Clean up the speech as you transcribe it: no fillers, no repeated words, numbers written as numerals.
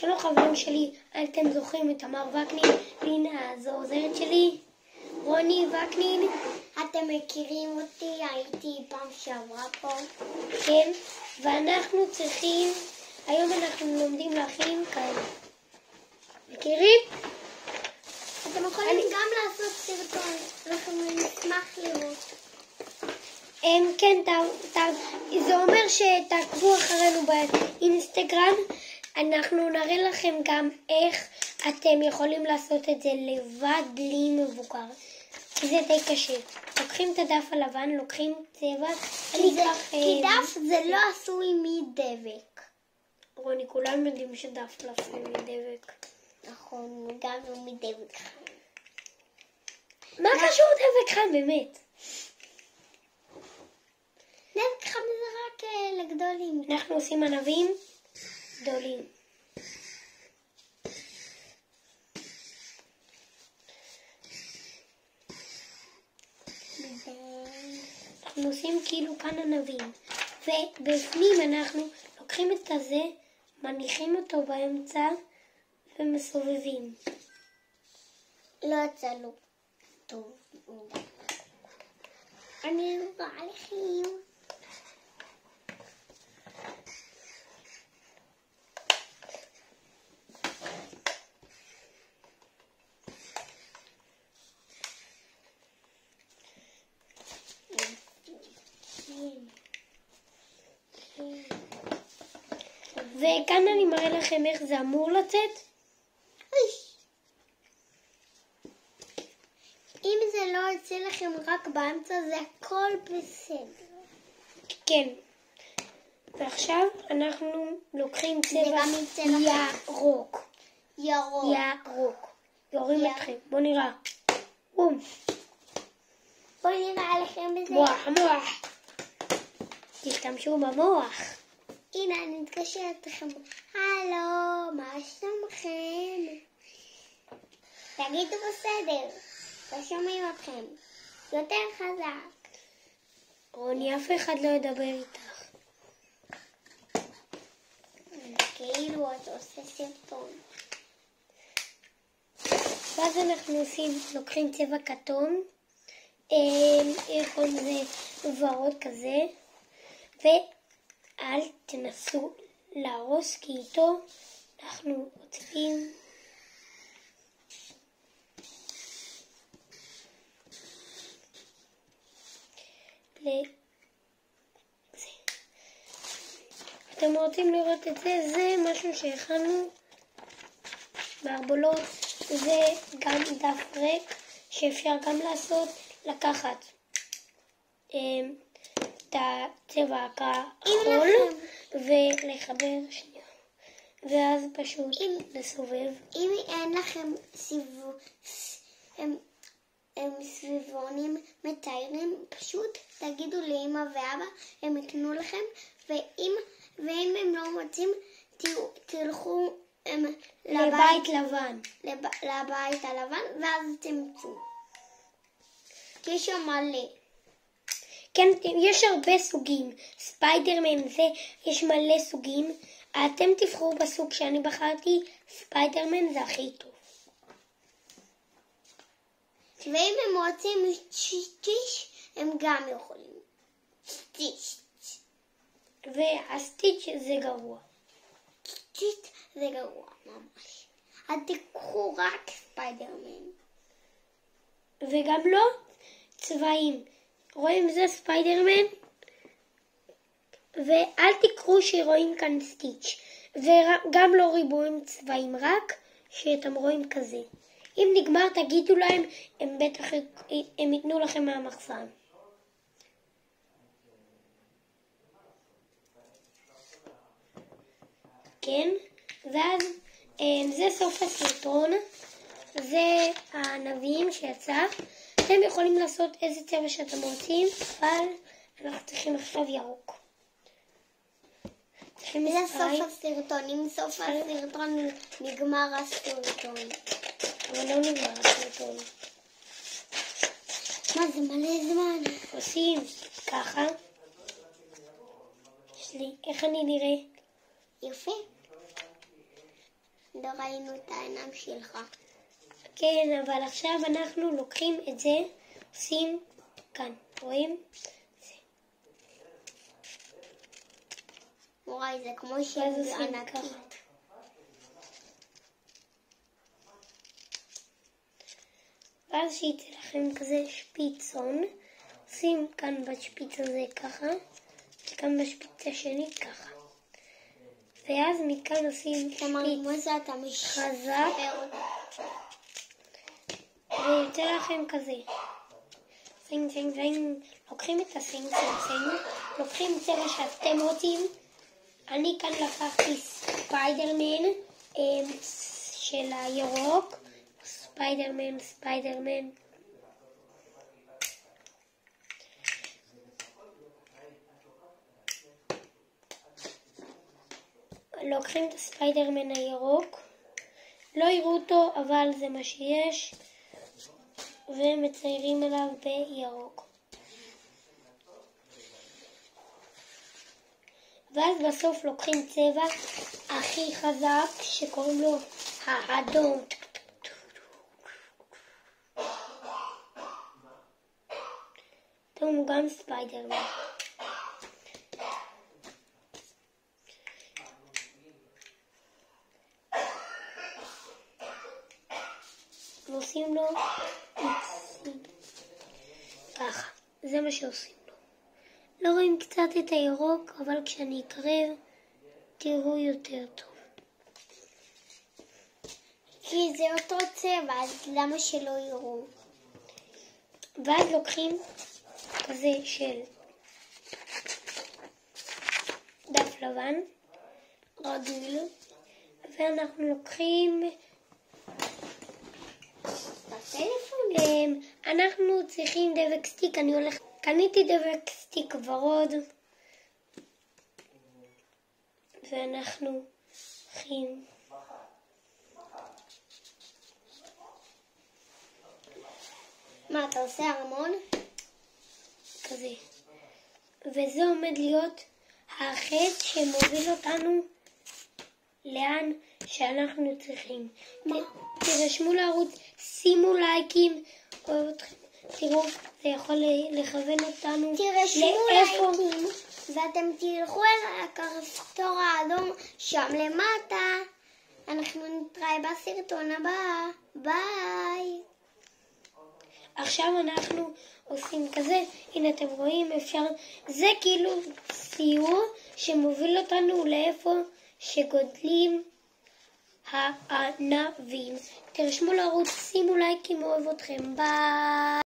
שלום חברים שלי, אתם זוכרים את תמר וקנין, לינה זו עוזרת שלי, רוני וקנין. אתם מכירים אותי, הייתי פעם שעברה פה. כן, ואנחנו צריכים, היום אנחנו לומדים להכין כאלה. מכירים? אתם יכולים גם לעשות סרטון, אנחנו נשמח לראות. כן, זה אומר שתעקבו אחרינו באינסטגרם. אנחנו נראה לכם גם איך אתם יכולים לעשות את זה לבד בלי מבוגר. כי זה די קשה. לוקחים את הדף הלבן, לוקחים צבע. כי דף זה לא עשוי מדבק. רוני, כולם יודעים שדף לא עשוי מדבק. נכון, גם לא מדבק. מה קשור דבק חם באמת? דבק חם זה רק לגדולים. אנחנו עושים ענבים גדולים. אנחנו עושים כאילו כאן ענבים. ובפנים אנחנו לוקחים את הזה, מניחים אותו באמצע ומסובבים. לא יצא לו טוב. אני רואה לכם. וכאן אני מראה לכם איך זה אמור לצאת. אם זה לא יוצא לכם רק באמצע, זה הכל בסדר. כן. ועכשיו אנחנו לוקחים צבע ירוק. ירוק. יורים אתכם. בואו נראה. בום. בואו נראה לכם בזה. מוח. תשתמשו במוח. הנה, אני מתקשרת לכם. הלו, מה שלומכם? תגידו בסדר. לא שומעים אתכם. יותר חזק. רוני, אף אחד לא ידבר איתך. כאילו אתה עושה סרטון. ואז אנחנו לוקחים צבע כתום. איך קוראים לזה? ורוד כזה. ואל תנסו להרוס, כי איתו אנחנו רוצים אתם רוצים לראות את זה? זה משהו שהכנו מערבולות. זה גם דף ריק שאפשר גם לקחת את הצבע הכחול ולחבר שנייה, ואז פשוט לסובב. אם אין לכם סביבונים מתיירים, פשוט תגידו לאמא ואבא, הם יקנו לכם, ואם הם לא מוצאים, תלכו לבית לבן. לבית הלבן, ואז תמצאו. יש שם מלא. כן, יש הרבה סוגים. ספיידרמן זה, יש מלא סוגים. אתם תבחרו בסוג שאני בחרתי, ספיידרמן זה הכי טוב. ואם הם רוצים סטיץ' הם גם יכולים. סטיץ'. והסטיץ' זה גרוע. סטיץ' זה גרוע ממש. אז תיקחו רק ספיידרמן. וגם לא צבעים. רואים זה ספיידרמן? ואל תקראו שרואים כאן סטיץ'. וגם לא ריבועים צבעים, רק שאתם רואים כזה. אם נגמר תגידו להם, הם ייתנו לכם מהמחסן. כן, ואז זה סוף הסרטון. זה הענבים שיצא. אתם יכולים לעשות איזה צבע שאתם רוצים, אבל אנחנו צריכים עכשיו ירוק. זה סוף הסרטון. אם סוף הסרטון נגמר הסרטון. אבל לא נגמר הסרטון. מה זה מלא זמן? עושים ככה. איך אני נראה? יפה. לא ראינו את העיניים שלך. כן, אבל עכשיו אנחנו לוקחים את זה, עושים כאן, רואים? וואי, זה כמו שם ענקי. ואז שיצא לכם כזה שפיצון, עושים כאן בשפיץ הזה ככה, וכאן בשפיץ השני ככה. ואז מכאן עושים שפיץ חזק, ויוצא לכם כזה. סינג סינג סינג, לוקחים את הסינג סינג סינג, לוקחים צבע שאתם רוצים. אני כאן לקחתי ספיידרמן של הירוק, ספיידרמן. לוקחים את הספיידרמן הירוק, לא יראו אותו אבל זה מה שיש, ומציירים עליו בירוק. ואז בסוף לוקחים צבע הכי חזק שקוראים לו האדום. הוא גם ספיידרמן. ועושים לו ככה, זה מה שעושים לו. לא רואים קצת את הירוק, אבל כשאני אקרב תראו יותר טוב. כי זה אותו צבע, אז למה שלא יראו? ואז לוקחים כזה של דף לבן רגיל, ואנחנו לוקחים אנחנו צריכים דבק סטיק. קניתי דבק סטיק ורוד, ואנחנו הולכים מה, אתה עושה ארמון? כזה. וזה עומד להיות החץ שמוביל אותנו לאן שאנחנו צריכים. תרשמו לערוץ, שימו לייקים, אוהב אתכם. תראו, זה יכול לכוון אותנו תרשמו לייקים, ואתם תלכו על הכפתור האדום שם למטה. אנחנו נתראה בסרטון הבא. ביי. עכשיו אנחנו עושים כזה, הנה אתם רואים, זה כאילו סיור שמוביל אותנו לאיפה שגודלים הענבים. תרשמו לערוץ, שימו לייקים, אוהב אתכם, ביי.